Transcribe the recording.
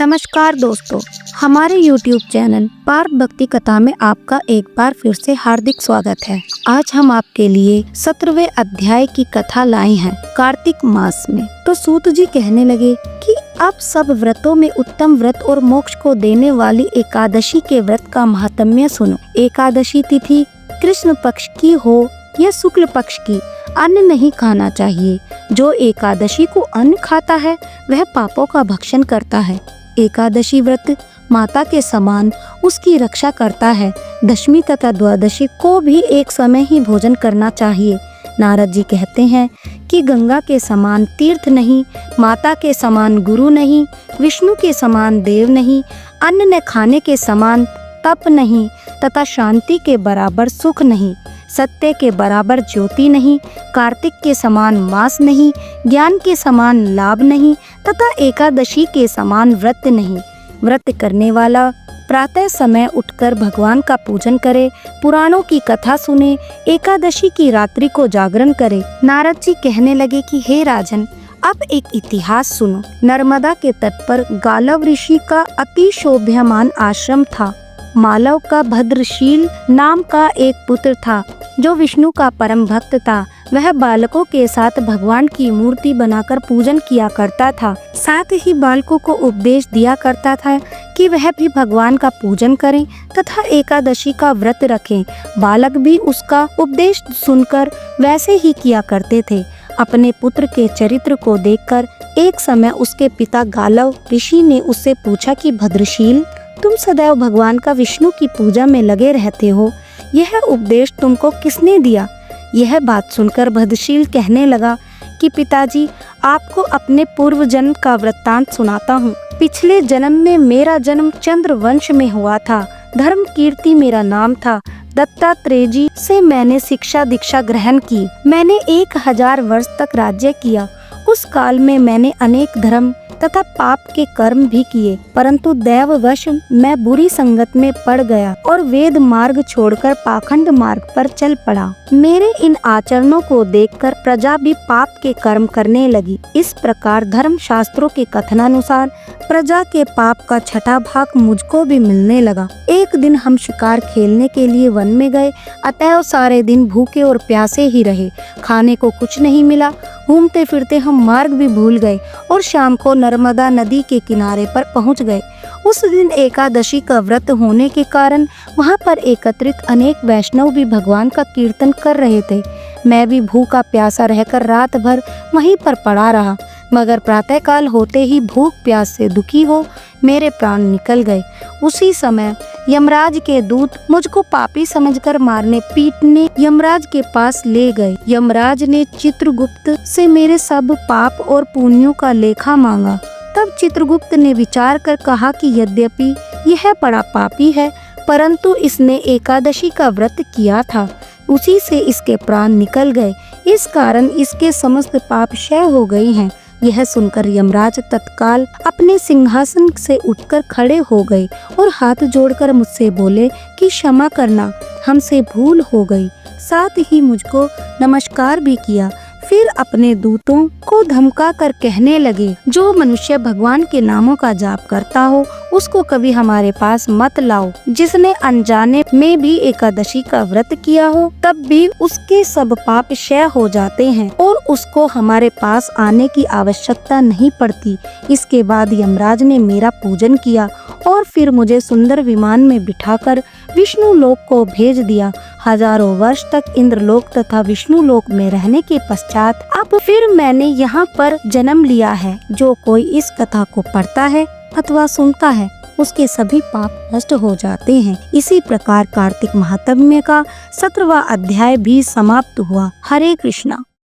नमस्कार दोस्तों, हमारे YouTube चैनल पार्थ भक्ति कथा में आपका एक बार फिर से हार्दिक स्वागत है। आज हम आपके लिए 17वें अध्याय की कथा लाए हैं कार्तिक मास में। तो सूत जी कहने लगे कि अब सब व्रतों में उत्तम व्रत और मोक्ष को देने वाली एकादशी के व्रत का महात्म्य सुनो। एकादशी तिथि कृष्ण पक्ष की हो या शुक्ल पक्ष की, अन्न नहीं खाना चाहिए। जो एकादशी को अन्न खाता है वह पापों का भक्षण करता है। एकादशी व्रत माता के समान उसकी रक्षा करता है। दशमी तथा द्वादशी को भी एक समय ही भोजन करना चाहिए। नारद जी कहते हैं कि गंगा के समान तीर्थ नहीं, माता के समान गुरु नहीं, विष्णु के समान देव नहीं, अन्न न खाने के समान तप नहीं, तथा शांति के बराबर सुख नहीं, सत्य के बराबर ज्योति नहीं, कार्तिक के समान मास नहीं, ज्ञान के समान लाभ नहीं, तथा एकादशी के समान व्रत नहीं। व्रत करने वाला प्रातः समय उठकर भगवान का पूजन करे, पुराणों की कथा सुने, एकादशी की रात्रि को जागरण करे। नारद जी कहने लगे कि हे राजन, अब एक इतिहास सुनो। नर्मदा के तट पर गालव ऋषि का अति शोभ्यमान आश्रम था। मालव का भद्रशील नाम का एक पुत्र था जो विष्णु का परम भक्त था। वह बालकों के साथ भगवान की मूर्ति बनाकर पूजन किया करता था। साथ ही बालकों को उपदेश दिया करता था कि वह भी भगवान का पूजन करें तथा एकादशी का व्रत रखें। बालक भी उसका उपदेश सुनकर वैसे ही किया करते थे। अपने पुत्र के चरित्र को देखकर एक समय उसके पिता गालव ऋषि ने उससे पूछा कि भद्रशील, तुम सदैव भगवान का विष्णु की पूजा में लगे रहते हो, यह उपदेश तुमको किसने दिया? यह बात सुनकर भद्रशील कहने लगा कि पिताजी, आपको अपने पूर्व जन्म का वृत्तांत सुनाता हूँ। पिछले जन्म में मेरा जन्म चंद्र वंश में हुआ था। धर्म कीर्ति मेरा नाम था। दत्तात्रेय जी से मैंने शिक्षा दीक्षा ग्रहण की। मैंने 1000 वर्ष तक राज्य किया। उस काल में मैंने अनेक धर्म तथा पाप के कर्म भी किए, परंतु दैववश मैं बुरी संगत में पड़ गया और वेद मार्ग छोड़कर पाखंड मार्ग पर चल पड़ा। मेरे इन आचरणों को देखकर प्रजा भी पाप के कर्म करने लगी। इस प्रकार धर्म शास्त्रों के कथनानुसार प्रजा के पाप का छठा भाग मुझको भी मिलने लगा। एक दिन हम शिकार खेलने के लिए वन में गए, अतएव सारे दिन भूखे और प्यासे ही रहे। खाने को कुछ नहीं मिला। घूमते फिरते हम मार्ग भी भूल गए और शाम को नर्मदा नदी के किनारे पर पहुंच गए। उस दिन एकादशी का व्रत होने के कारण वहां पर एकत्रित अनेक वैष्णव भी भगवान का कीर्तन कर रहे थे। मैं भी भूखा प्यासा रहकर रात भर वहीं पर पड़ा रहा, मगर प्रातःकाल होते ही भूख प्यास से दुखी हो मेरे प्राण निकल गए। उसी समय यमराज के दूत मुझको पापी समझकर मारने पीटने यमराज के पास ले गए। यमराज ने चित्रगुप्त से मेरे सब पाप और पुण्यों का लेखा मांगा। तब चित्रगुप्त ने विचार कर कहा कि यद्यपि यह बड़ा पापी है, परंतु इसने एकादशी का व्रत किया था, उसी से इसके प्राण निकल गए। इस कारण इसके समस्त पाप क्षय हो गए हैं। यह सुनकर यमराज तत्काल अपने सिंहासन से उठकर खड़े हो गए और हाथ जोड़कर मुझसे बोले कि क्षमा करना, हमसे भूल हो गई। साथ ही मुझको नमस्कार भी किया। फिर अपने दूतों को धमका कर कहने लगे, जो मनुष्य भगवान के नामों का जाप करता हो उसको कभी हमारे पास मत लाओ। जिसने अनजाने में भी एकादशी का व्रत किया हो तब भी उसके सब पाप क्षय हो जाते हैं और उसको हमारे पास आने की आवश्यकता नहीं पड़ती। इसके बाद यमराज ने मेरा पूजन किया और फिर मुझे सुंदर विमान में बिठाकर विष्णु लोक को भेज दिया। हजारों वर्ष तक इंद्रलोक तथा विष्णु लोक में रहने के पश्चात अब फिर मैंने यहाँ पर जन्म लिया है। जो कोई इस कथा को पढ़ता है अथवा सुनता है उसके सभी पाप नष्ट हो जाते हैं। इसी प्रकार कार्तिक महात्म्य का 17वां अध्याय भी समाप्त हुआ। हरे कृष्णा।